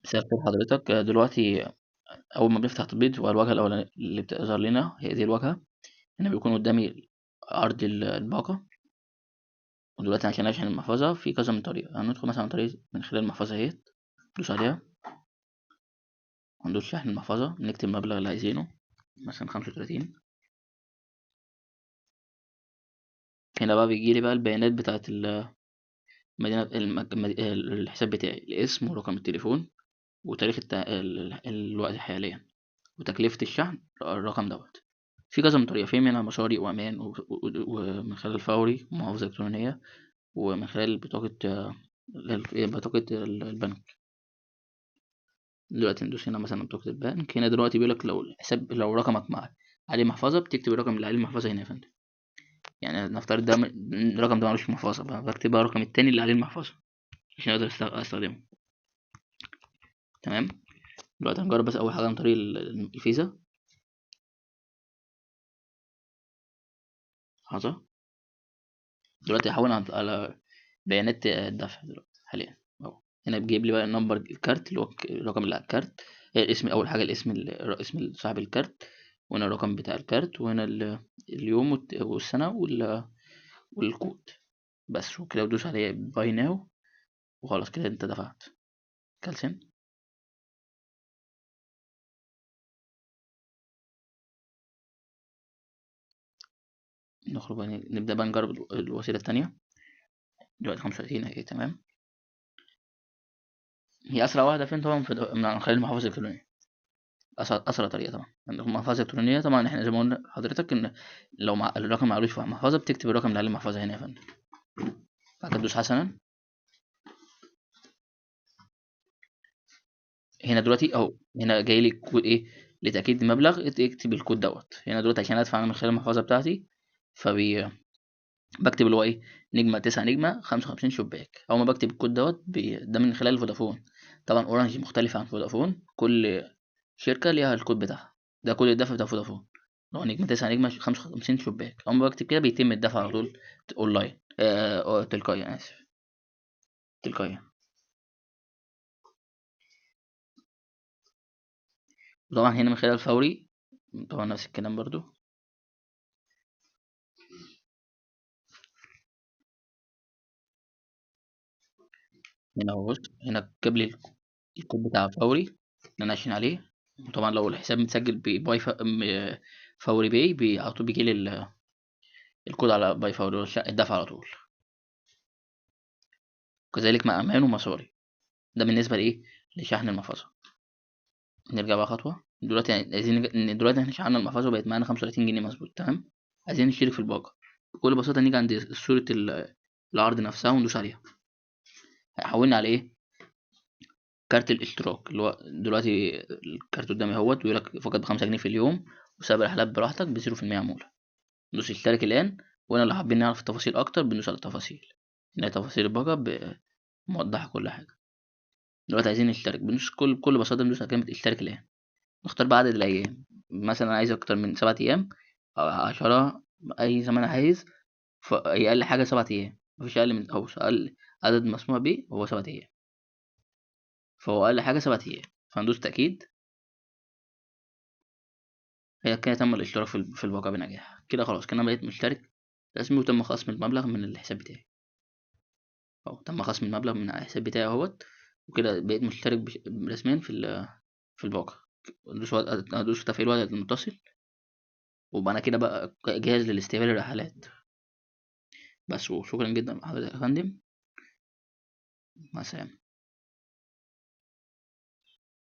مساء الخير حضرتك. دلوقتي أول ما بنفتح تطبيق والواجهة الأولانية اللي بتظهر لنا هي دي الواجهة. هنا بيكون قدامي عرض الباقة. ودلوقتي عشان أشحن المحفظة في كذا من طريقة، هندخل مثلا عن طريق من خلال المحفظة اهيت، ندوس عليها وندوس شحن المحفظة، نكتب المبلغ اللي عايزينه مثلا 35. هنا بقى بيجيلي بقى البيانات بتاعت المدينة الحساب بتاعي، الاسم ورقم التليفون وتاريخ الوقت حاليا وتكلفة الشحن الرقم دوت. في كذا من طريقة، في منها مشاري وأمان ومن خلال فوري ومحافظة إلكترونية ومن خلال بطاقة البنك. دلوقتي ندوس هنا مثلا بطاقة البنك. هنا دلوقتي بيقولك لو الحساب، لو رقمك معاك عليه محفظة بتكتب الرقم اللي عليه المحفظة هنا يا فندم. يعني نفترض ده الرقم ده ملوش محفظة، بكتب بقى الرقم التاني اللي عليه المحفظة عشان أقدر أستخدمه. تمام. دلوقتي هنجرب بس أول حاجة عن طريق الفيزا. لحظة. دلوقتي هحول على بيانات الدفع دلوقتي حاليا اهو. هنا بيجيب لي بقى نمبر الكارت اللي هو الرقم اللي على الكارت، الاسم اول حاجه، الاسم اسم صاحب الكارت، وهنا الرقم بتاع الكارت، وهنا اليوم والسنه والكود. بس وكده ودوس عليه باي ناو وخلاص كده انت دفعت. كالسن. نخرج بقى نبدا بقى نجرب الوسيله التانية. دلوقتي 35 اهي تمام. هي اسرع واحده فين طبعا من خلال المحافظ الالكترونيه. أسرع طريقة طبعًا، عندكم محفظة إلكترونية طبعًا. إحنا زي ما قُلنا لحضرتك إن لو الرقم معلوش في المحفظة بتكتب الرقم اللي عليه المحفظة هنا يا فندم، بعد كده تدوس حسنًا. هنا دلوقتي أهو، هنا جاي لي كود إيه، لتأكيد المبلغ اكتب الكود دوّة. هنا دلوقتي عشان أدفع أنا من خلال المحفظة بتاعتي باكتب اللي هو إيه، نجمة 9 نجمة 55 شباك. أول ما باكتب الكود دوّة ده من خلال فودافون. طبعًا أورنج مختلفة عن فودافون، كل شركة ليها الكود بتاعها. ده كود الدفع بتاع فودافون، اللي هو نجمة 9 نجمة 55 شباك. أول ما باكتب كده بيتم الدفع على طول أونلاين، تلقائي، أنا آسف، تلقائيًا. وطبعًا هنا من خلال فوري طبعًا نفس الكلام برضه. هنا أهو بُص، هنا جاب لي الكود بتاع فوري اللي أنا أشحن عليه. وطبعًا لو الحساب متسجل بباي فوري باي على طول بييجي لي الكود على باي فوري اللي هو الدفع على طول. وكذلك مع أمان ومساري. ده بالنسبة لإيه، لشحن المحفظة. نرجع بقى خطوة. دلوقتي عايزين دلوقتي إحنا شحنا المحفظة وبقت معانا 35 جنيه مضبوط تمام. عايزين نشترك في الباقة. بكل بساطة نيجي عند صورة العرض نفسها وندوس عليها. هيحولنا على إيه، كارت الاشتراك. اللي هو دلوقتي الكارت قدامي اهوت بيقول لك فقط ب5 جنيه في اليوم، وسعر الرحلات براحتك ب0% عمولة. ندوس اشترك الآن. وهنا لو حابين نعرف التفاصيل أكتر بندوس على التفاصيل. هنا تفاصيل الباقة موضحة كل حاجة. دلوقتي عايزين نشترك بندوس بكل بساطة بندوس على كلمة اشترك الآن. نختار بقى عدد الأيام، مثلا عايز أكتر من 7 أيام أو 10، أي زي ما أنا عايز. فهي أقل حاجة 7 أيام، مفيش أقل من، أو أقل عدد مسموح بيه هو 7 أيام. فهو أقل حاجة 7 أيام. فندوس تأكيد. هي كده تم الاشتراك في الواقع بنجاح. كده خلاص كده أنا بقيت مشترك رسمي، وتم خصم المبلغ من الحساب بتاعي. أهو تم خصم المبلغ من الحساب بتاعي أهوت. وكده بقيت مشترك رسميا في الواقع. أدوس في تفعيل وضع المتصل. وأبقى أنا كده بقى جاهز لاستقبال الرحلات. بس وشكرا جدا لحضرتك يا فندم. مع السلامة.